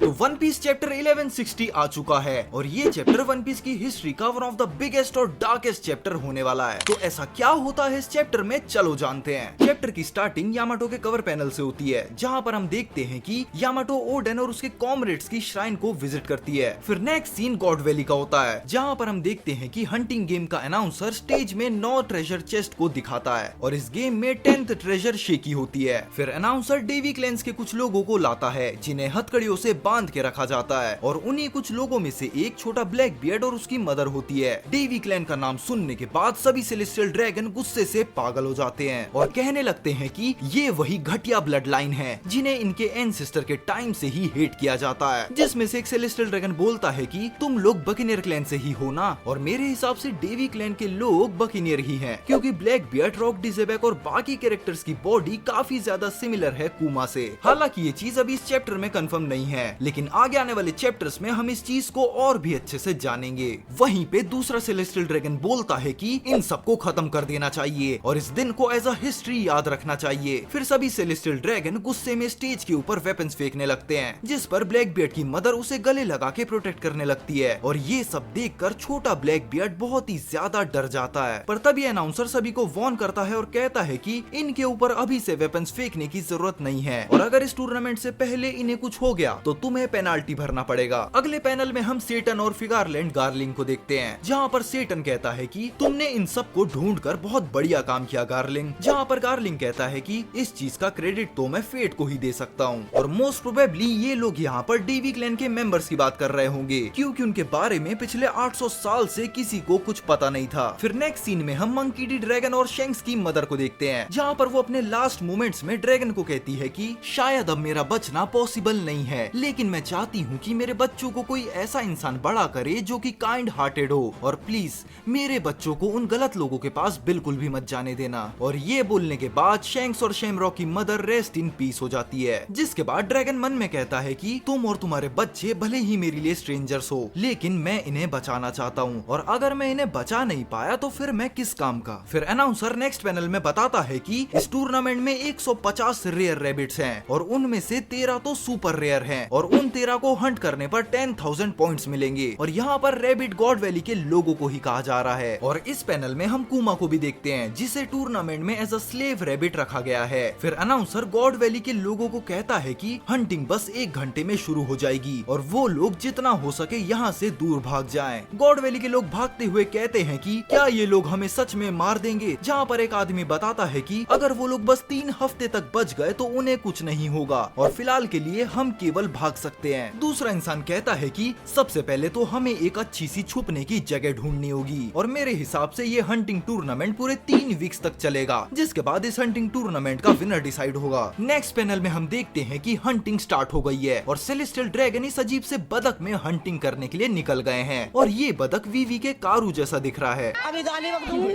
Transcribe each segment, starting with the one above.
तो one piece chapter 1160 आ चुका है और ये चैप्टर वन पीस की हिस्ट्री का वन ऑफ द बिगेस्ट और डार्केस्ट चैप्टर होने वाला है। तो ऐसा क्या होता है इस चैप्टर में, चलो जानते हैं। चैप्टर की स्टार्टिंग यामाटो के कवर पैनल से होती है, जहाँ पर हम देखते हैं कि यामाटो ओडेन और उसके कॉमरेड्स की श्राइन को विजिट करती है। फिर नेक्स्ट सीन गॉड वैली का होता है, जहाँ पर हम देखते हैं कि हंटिंग गेम का अनाउंसर स्टेज में 9 ट्रेजर चेस्ट को दिखाता है और इस गेम में 10th ट्रेजर शेकी होती है। फिर अनाउंसर डेवी क्लैंस के कुछ लोगों को लाता है जिन्हें हथकड़ियों से बांध के रखा जाता है और उन्हीं कुछ लोगों में से एक छोटा ब्लैक बियर्ड और उसकी मदर होती है। डेवी क्लैन का नाम सुनने के बाद सभी सेलेस्टियल ड्रैगन गुस्से से पागल हो जाते हैं और कहने लगते हैं कि ये वही घटिया ब्लड लाइन है जिन्हें इनके एंसेस्टर के टाइम से ही हेट किया जाता है। जिसमें से एक सेलेस्टियल ड्रैगन बोलता है कि तुम लोग बकीनियर क्लैन से ही हो ना, और मेरे हिसाब से डेवी क्लैन के लोग बकीनियर ही हैं, क्योंकि ब्लैक बियर्ड, रॉक डिजेबैक और बाकी कैरेक्टर्स की बॉडी काफी ज्यादा सिमिलर है कुमा से। हालांकि ये चीज अभी इस चैप्टर में कंफर्म नहीं है, लेकिन आगे आने वाले चैप्टर्स में हम इस चीज को और भी अच्छे से जानेंगे। वहीं पे दूसरा सेलेस्टियल ड्रैगन बोलता है कि इन सबको खत्म कर देना चाहिए और इस दिन को एज अ हिस्ट्री याद रखना चाहिए। फिर सभी सेलेस्टियल ड्रैगन गुस्से में स्टेज के ऊपर वेपन्स फेंकने लगते हैं, जिस पर ब्लैक बियर्ड की मदर उसे गले लगा के प्रोटेक्ट करने लगती है और ये सब देखकर छोटा ब्लैक बियर्ड बहुत ही ज्यादा डर जाता है। पर तभी अनाउंसर सभी को वार्न करता है और कहता है कि इनके ऊपर अभी से वेपन्स फेंकने की जरूरत नहीं है और अगर इस टूर्नामेंट से पहले इन्हें कुछ हो गया तो तुम्हें पेनाल्टी भरना पड़ेगा। अगले पैनल में हम सेटन और फिगारलैंड गार्लिंग को देखते हैं, जहाँ पर सेटन कहता है कि तुमने इन सब को ढूंढकर बहुत बढ़िया काम किया गार्लिंग, जहाँ पर गार्लिंग कहता है कि इस चीज का क्रेडिट तो मैं फेट को ही दे सकता हूँ और मोस्ट प्रोबेबली ये लोग यहाँ पर डेवी क्लैन के मेंबर्स की बात कर रहे होंगे, क्योंकि उनके बारे में पिछले 800 साल से किसी को कुछ पता नहीं था। फिर नेक्स्ट सीन में हम मंकी डी ड्रैगन और शेंक्स की मदर को देखते हैं, जहाँ पर वो अपने लास्ट मोमेंट्स में ड्रैगन को कहती है कि शायद अब मेरा बचना पॉसिबल नहीं है, लेकिन मैं चाहती हूँ कि मेरे बच्चों को कोई ऐसा इंसान बड़ा करे जो कि काइंड हार्टेड हो और प्लीज मेरे बच्चों को उन गलत लोगों के पास बिल्कुल भी मत जाने देना। और ये बोलने के बाद शेंक्स और शेमरॉक की मदर रेस्ट इन पीस हो जाती है, जिसके बाद ड्रैगन मन में कहता है कि तुम और तुम्हारे बच्चे भले ही मेरे लिए स्ट्रेंजर्स हो, लेकिन मैं इन्हें बचाना चाहता हूँ और अगर मैं इन्हें बचा नहीं पाया तो फिर मैं किस काम का। फिर अनाउंसर नेक्स्ट पैनल में बताता है कि इस टूर्नामेंट में 150 रेयर रैबिट्स हैं और उनमें से 13 तो सुपर रेयर हैं और उन 13 को हंट करने पर 10,000 पॉइंट्स मिलेंगे और यहाँ पर रैबिट गॉड वैली के लोगों को ही कहा जा रहा है। और इस पैनल में हम कुमा को भी देखते हैं, जिसे टूर्नामेंट में एज अ स्लेव रैबिट रखा गया है। फिर अनाउंसर गॉड वैली के लोगों को कहता है कि हंटिंग बस 1 घंटे में शुरू हो जाएगी और वो लोग जितना हो सके यहाँ से दूर भाग जाएं। गॉड वैली के लोग भागते हुए कहते हैं कि क्या ये लोग हमें सच में मार देंगे, जहाँ पर एक आदमी बताता है कि अगर वो लोग बस 3 हफ्ते तक बच गए तो उन्हें कुछ नहीं होगा और फिलहाल के लिए हम केवल भाग सकते हैं। दूसरा इंसान कहता है कि सबसे पहले तो हमें एक अच्छी सी छुपने की जगह ढूंढनी होगी और मेरे हिसाब से ये हंटिंग टूर्नामेंट पूरे 3 वीक्स तक चलेगा, जिसके बाद इस हंटिंग टूर्नामेंट का विनर डिसाइड होगा। नेक्स्ट पैनल में हम देखते हैं कि हंटिंग स्टार्ट हो गई है और सेलेस्टियल ड्रैगन इस अजीब से बदक में हंटिंग करने के लिए निकल गए हैं और ये बदक वीवी के कारू जैसा दिख रहा है।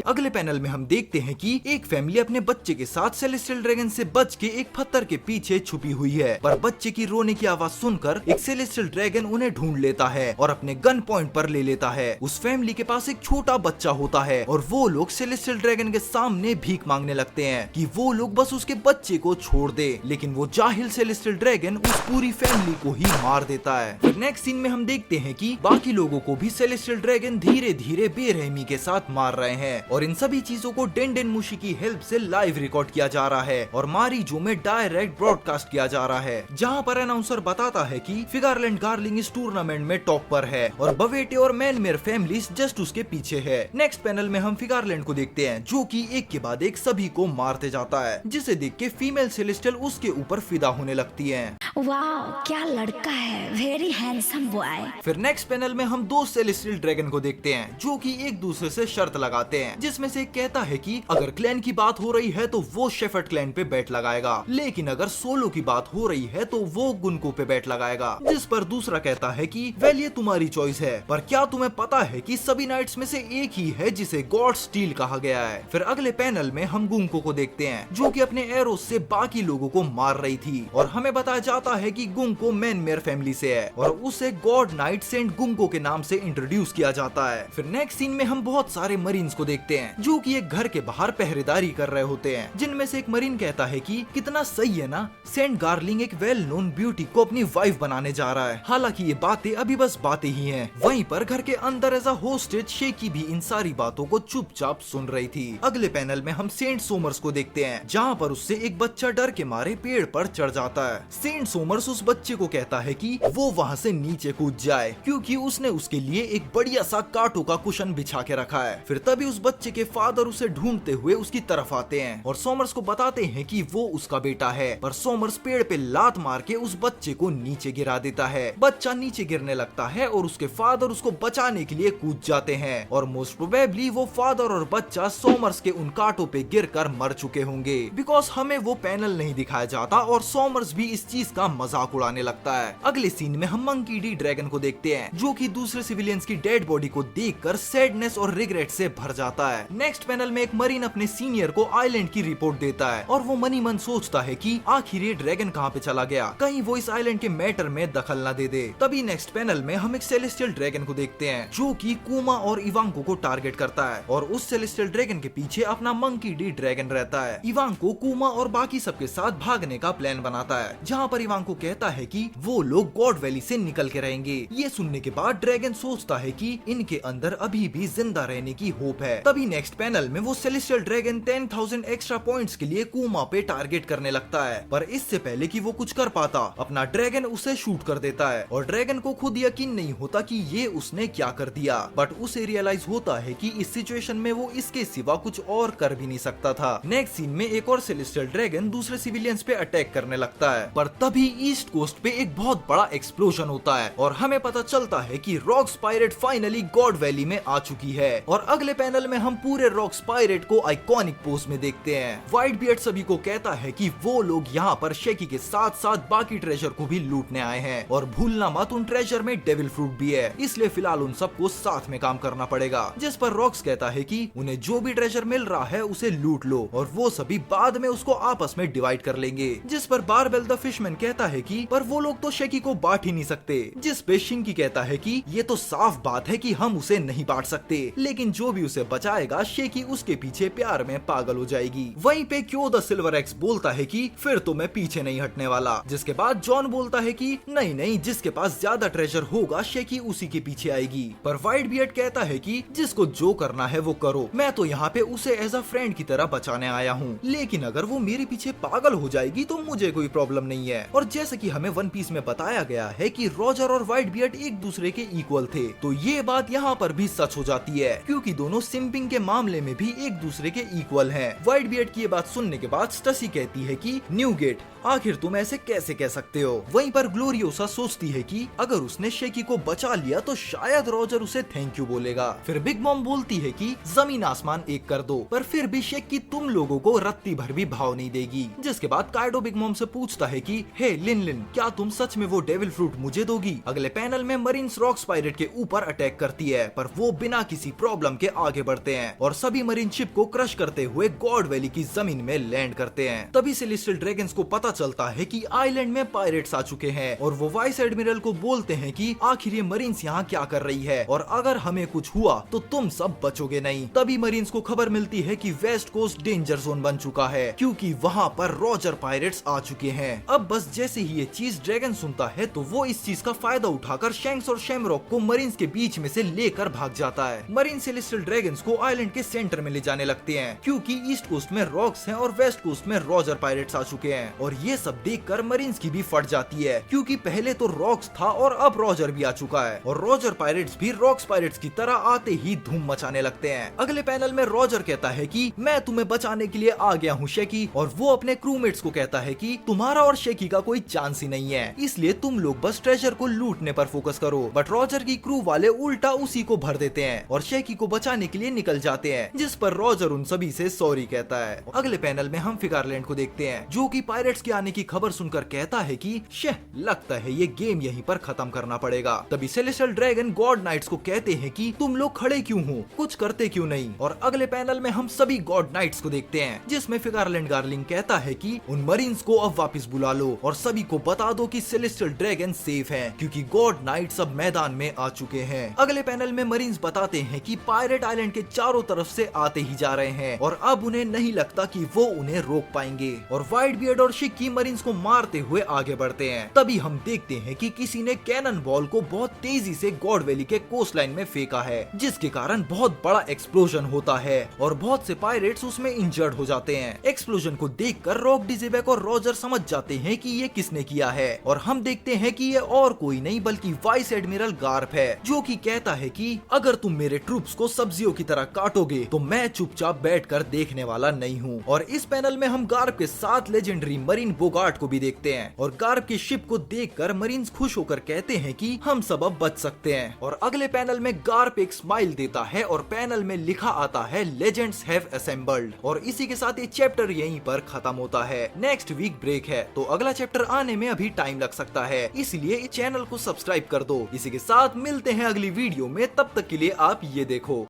अगले पैनल में हम देखते हैं कि एक फैमिली अपने बच्चे के साथ सेलेस्टियल ड्रैगन से बच के एक पत्थर के पीछे छुपी हुई है, पर बच्चे की रोने की आवाज सुनकर एक सेलेस्टियल ड्रैगन उन्हें ढूंढ लेता है और अपने गन पॉइंट पर ले लेता है। उस फैमिली के पास एक छोटा बच्चा होता है और वो लोग सेलेस्टियल ड्रैगन के सामने भीख मांगने लगते हैं कि वो लोग बस उसके बच्चे को छोड़ दे, लेकिन वो जाहिल सेलेस्टियल ड्रैगन उस पूरी फैमिली को ही मार देता है। फिर नेक्स्ट सीन में हम देखते हैं कि बाकी लोगों को भी सेलेस्टियल ड्रैगन धीरे धीरे बेरहमी के साथ मार रहे हैं और इन सभी चीजों को डेंडेन मुशी की हेल्प से लाइव रिकॉर्ड किया जा रहा है और मारीजो में डायरेक्ट ब्रॉडकास्ट किया जा रहा है, जहाँ पर अनाउंसर बताता है कि फिगारलैंड गार्लिंग इस टूर्नामेंट में टॉप पर है और बवेटे और मैनमेयर फैमिलीज जस्ट उसके पीछे है। नेक्स्ट पैनल में हम फिगारलैंड को देखते हैं, जो कि एक के बाद एक सभी को मारते जाता है, जिसे देख के फीमेल सेलेस्टियल उसके ऊपर फिदा होने लगती है। वाह क्या लड़का है, वेरी हैंडसम बॉय। फिर नेक्स्ट पैनल में हम 2 सेलेस्टियल ड्रैगन को देखते हैं, जो कि एक दूसरे से शर्त लगाते हैं, जिसमें से एक कहता है कि अगर क्लैन की बात हो रही है तो वो शेफर्ड क्लैन पे बैट लगाएगा, लेकिन अगर सोलो की बात हो रही है तो वो गुनको पे बैट लगाएगा। जिस पर दूसरा कहता है कि वेल ये तुम्हारी चॉइस है, पर क्या तुम्हें पता है कि सभी नाइट्स में से एक ही है जिसे गॉड स्टील कहा गया है। फिर अगले पैनल में हम गुंको को देखते हैं, जो कि अपने एरोस से बाकी लोगों को मार रही थी और हमें बताया जाता है कि गुंको मैनमेयर फैमिली से है और उसे गॉड नाइट सेंट गुंगो के नाम से इंट्रोड्यूस किया जाता है। फिर नेक्स्ट सीन में हम बहुत सारे मरीन्स को देखते हैं जो कि एक घर के बाहर पहरेदारी कर रहे होते हैं, जिनमें से एक मरीन कहता है कि कितना सही है ना, सेंट गार्लिंग एक वेल नोन ब्यूटी को अपनी वाइफ बनाने जा रहा है। हालांकि ये बातें अभी बस बातें ही हैं। वहीं पर घर के अंदर एज अ होस्टेज शेकी भी इन सारी बातों को चुपचाप सुन रही थी। अगले पैनल में हम सेंट सोमर्स को देखते हैं, जहाँ पर उससे एक बच्चा डर के मारे पेड़ पर चढ़ जाता है। सेंट सोमर्स उस बच्चे को कहता है कि वो वहाँ से नीचे कूद जाए, क्योंकि उसने उसके लिए एक बढ़िया सा कांटों का कुशन बिछा के रखा है। फिर तभी उस बच्चे के फादर उसे ढूंढते हुए उसकी तरफ आते हैं और सोमर्स को बताते हैं कि वो उसका बेटा है। पर सोमर्स पेड़ पे लात मार के उस बच्चे को नीचे गिरा देता है। बच्चा नीचे गिरने लगता है और उसके फादर उसको बचाने के लिए कूद जाते हैं और मोस्ट प्रोबेबली वो फादर और बच्चा सोमर्स के उन कांटों पे गिरकर मर चुके होंगे, बिकॉज हमें वो पैनल नहीं दिखाया जाता और सोमर्स भी इस चीज का मजाक उड़ाने लगता है। अगले सीन में हम मंकी डी ड्रैगन को देखते हैं, जो कि दूसरे सिविलियंस की डेड बॉडी को देखकर सैडनेस और रिग्रेट से भर जाता है। नेक्स्ट पैनल में एक मरीन अपने सीनियर को आइलैंड की रिपोर्ट देता है और वो मनी मन सोचता है कि आखिर ये ड्रैगन कहाँ पे चला गया, कहीं वो इस आइलैंड के मैटर में दखल न दे दे। तभी नेक्स्ट पैनल में हम एक सेलेस्टियल ड्रैगन को देखते हैं, जो कि कुमा और इवांको को टारगेट करता है और उस सेलेस्टियल ड्रैगन के पीछे अपना मंकी डी ड्रैगन रहता है। इवांको कुमा और बाकी सबके साथ भागने का प्लान बनाता है, जहाँ पर इवांको कहता है कि वो लोग गॉड वैली से निकल के रहेंगे। ये सुनने के बाद ड्रैगन सोचता है कि इनके अंदर अभी भी जिंदा रहने की होप है। तभी नेक्स्ट पैनल में वो सेलेस्टियल ड्रैगन 10,000 एक्स्ट्रा पॉइंट्स के लिए कुमा पे टारगेट करने लगता है, पर इससे पहले कि वो कुछ कर पाता, अपना ड्रैगन उसे शूट कर देता है और ड्रैगन को खुद यकीन नहीं होता कि ये उसने क्या कर दिया। बट उसे रियलाइज होता है कि इस सिचुएशन में वो इसके सिवा कुछ और कर भी नहीं सकता था। नेक्स्ट सीन में एक और सेलेस्टियल ड्रैगन दूसरे सिविलियंस पे अटैक करने लगता है, पर तभी ईस्ट कोस्ट पे एक बहुत बड़ा एक्सप्लोजन होता है और हमें पता चलता है कि rocks pirate finally God valley में आ चुकी है। और अगले पैनल में हम पूरे रॉक्स पायरेट को आइकॉनिक पोज में देखते हैं। व्हाइट बियर्ड सभी को कहता है कि वो लोग यहाँ पर शेकी के साथ साथ बाकी ट्रेजर को भी लूटने आए हैं और भूलना मत उन ट्रेजर में डेविल फ्रूट भी है, इसलिए फिलहाल उन सबको साथ में काम करना पड़ेगा। जिस पर रॉक्स कहता है कि उन्हें जो भी ट्रेजर मिल रहा है उसे लूट लो और वो सभी बाद में उसको आपस में डिवाइड कर लेंगे। जिस पर बारबेल द फिशमैन कहता है कि पर वो लोग तो शेकी को बांट ही नहीं सकते। जिस पे शिंकी कहता है कि ये तो साफ बात है कि हम उसे नहीं बांट सकते, लेकिन जो भी उसे बचाएगा शेकी उसके पीछे प्यार में पागल हो जाएगी। वहीं पे क्यों द सिल्वर एक्स बोलता है कि फिर तो मैं पीछे नहीं हटने वाला। जिसके बाद जॉन बोलता है कि नहीं नहीं, जिसके पास ज्यादा ट्रेजर होगा शेकी उसी के पीछे आएगी। पर व्हाइट बियर्ड कहता है कि जिसको जो करना है वो करो, मैं तो यहाँ पे उसे एज अ फ्रेंड की तरह बचाने आया हूँ, लेकिन अगर वो मेरे पीछे पागल हो जाएगी तो मुझे कोई प्रॉब्लम नहीं है। और जैसे कि हमें वन पीस में बताया गया है कि रॉजर और व्हाइट बियर्ड एक दूसरे के इक्वल थे, तो ये बात यहाँ पर भी सच हो जाती है, क्योंकि दोनों सिंपिंग के मामले में भी एक दूसरे के इक्वल हैं। व्हाइट बियर्ड की ये बात सुनने के बाद स्टसी कहती है कि न्यूगेट आखिर तुम ऐसे कैसे कह सकते हो। वहीं पर ग्लोरियोसा सोचती है कि अगर उसने शेकी को बचा लिया तो शायद रॉजर उसे थैंक यू बोलेगा। फिर बिग मॉम बोलती है कि जमीन आसमान एक कर दो, पर फिर भी शेकी तुम लोगों को रत्ती भर भी भाव नहीं देगी। जिसके बाद काइडो बिग मॉम से पूछता है कि हे लिन लिन, क्या तुम सच में वो डेविल फ्रूट मुझे दोगी। अगले पैनल में मरीन्स रॉक्स पायरेट के ऊपर अटैक करती है, पर वो बिना किसी प्रॉब्लम के आगे बढ़ते हैं और सभी मरीन शिप को क्रश करते हुए गॉड वैली की जमीन में लैंड करते हैं। तभी सेलेस्टियल ड्रैगन्स को पता चलता है कि आइलैंड में पायरेट्स आ चुके हैं और वो वाइस एडमिरल को बोलते हैं कि आखिर ये मरीन्स यहाँ क्या कर रही है और अगर हमें कुछ हुआ तो तुम सब बचोगे नहीं। तभी मरीन्स को खबर मिलती है कि वेस्ट कोस्ट डेंजर जोन बन चुका है, क्योंकि वहाँ पर रॉजर पायरेट्स आ चुके हैं। अब बस जैसे ही ये चीज ड्रैगन सुनता है तो वो इस चीज का फायदा उठाकर शैंक्स और शैमरॉक को मरीन्स के बीच में से लेकर भाग जाता है। मरीन सेलेस्टियल ड्रैगन्स को आइलैंड के सेंटर में ले जाने लगते हैं, क्योंकि ईस्ट कोस्ट में रॉक्स हैं और वेस्ट कोस्ट में रॉजर पायरेट्स आ चुके हैं। और ये सब देखकर मरीन्स की भी फट जाती है, क्योंकि पहले तो रॉक्स था और अब रॉजर भी आ चुका है और रॉजर पायरेट्स भी रॉक्स पायरेट्स की तरह आते ही धूम मचाने लगते हैं। अगले पैनल में रॉजर कहता है कि मैं तुम्हें बचाने के लिए आ गया हूँ शेकी, और वो अपने क्रूमेट्स को कहता है कि तुम्हारा और शेकी का कोई चांस ही नहीं है, इसलिए तुम लोग बस ट्रेजर को लूटने पर फोकस करो। बट रॉजर की क्रू वाले उल्टा उसी को भर देते हैं और शेकी को बचाने के लिए निकल जाते हैं, जिस पर रॉजर उन सभी से सॉरी कहता है। अगले पैनल में हम फिकारलैंड को देखते हैं, जो कि पायरेट्स की आने की खबर सुनकर कहता है कि शेह, लगता है ये गेम यहीं पर खत्म करना पड़ेगा। तभी सेलेस्टियल ड्रैगन गॉड नाइट्स को कहते हैं कि तुम लोग खड़े क्यों हो, कुछ करते क्यों नहीं। और अगले पैनल में हम सभी गॉड नाइट्स को देखते हैं, जिसमें फिकारलैंड गार्लिंग कहता है कि उन मरीन्स को अब वापस बुला लो और सभी को बता दो कि सेलेस्टियल ड्रैगन सेफ है, क्योंकि गॉड नाइट्स अब मैदान में आ चुके हैं। अगले पैनल में मरीन्स बताते हैं कि पायरेट आइलैंड के चारों तरफ से आते ही जा रहे हैं और अब उन्हें नहीं लगता कि वो उन्हें रोक पाएंगे। और व्हाइट बियर्ड और शिक्की मरीन्स को मारते हुए आगे बढ़ते हैं। तभी हम देखते हैं कि किसी ने कैनन बॉल को बहुत तेजी से गॉड वैली के कोस्ट लाइन में फेंका है, जिसके कारण बहुत बड़ा एक्सप्लोजन होता है और बहुत से पायरेट्स उसमें इंजर्ड हो जाते हैं। एक्सप्लोजन को देखकर रॉक डिजेबेक और रॉजर समझ जाते हैं कि ये किसने किया है और हम देखते हैं कि ये और कोई नहीं बल्कि वाइस एडमिरल गार्प है, जो कि कहता है कि अगर तुम मेरे ट्रूप्स को सब्जियों की तरह काटोगे तो मैं चुपचाप बैठकर देखने वाला नहीं हूँ। और इस पैनल में हम गार्प के साथ लेजेंडरी मरीन बोगार्ट को भी देखते हैं और गार्प की शिप को देखकर मरीन्स खुश होकर कहते हैं कि हम सब अब बच सकते हैं। और अगले पैनल में गार्प एक स्माइल देता है और पैनल में लिखा आता है लेजेंड्स हैव असेंबल्ड। और इसी के साथ ये चैप्टर यहीं पर खत्म होता है। नेक्स्ट वीक ब्रेक है तो अगला चैप्टर आने में अभी टाइम लग सकता है, इसलिए इस चैनल को सब्सक्राइब कर दो। इसी के साथ मिलते हैं अगली वीडियो में, तब तक के लिए आप ये देखो।